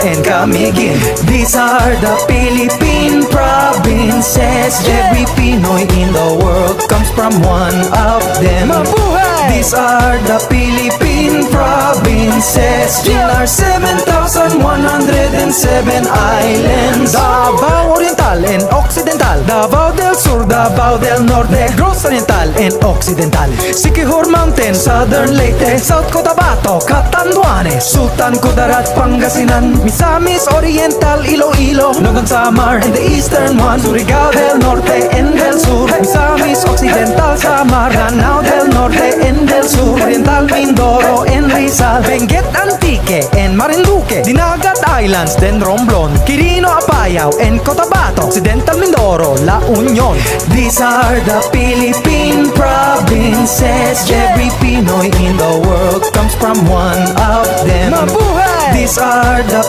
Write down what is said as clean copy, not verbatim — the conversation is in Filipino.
and Camiguin. These are the Philippine provinces. Every Pinoy in the world comes from one of them. Mabuhay! These are the Philippine provinces. In our 7,107 islands. Davao Oriental and Occidental, Davao del Sur, Davao del Norte, Negros Oriental and Occidental, Siquijor Mountain, Southern Leyte, South Cotabato, Catanduanes, Sultan Kudarat, Pangasinan, Misamis Oriental, Iloilo, Nogon Samar, and the eastern one, Surigao del Norte and del Sur, Misamis Occidental, Samar, Lanao del Norte and del Sur, Oriental Mindoro and Rizal, Benguet Antique and Marinduque, Dinagat Islands, then Romblon, Quirino Apayao and Cotabato, Occidental Mindoro, La Union. These are the Philippine provinces. Every Pinoy in the world comes from one of them. Mabuhay! These are the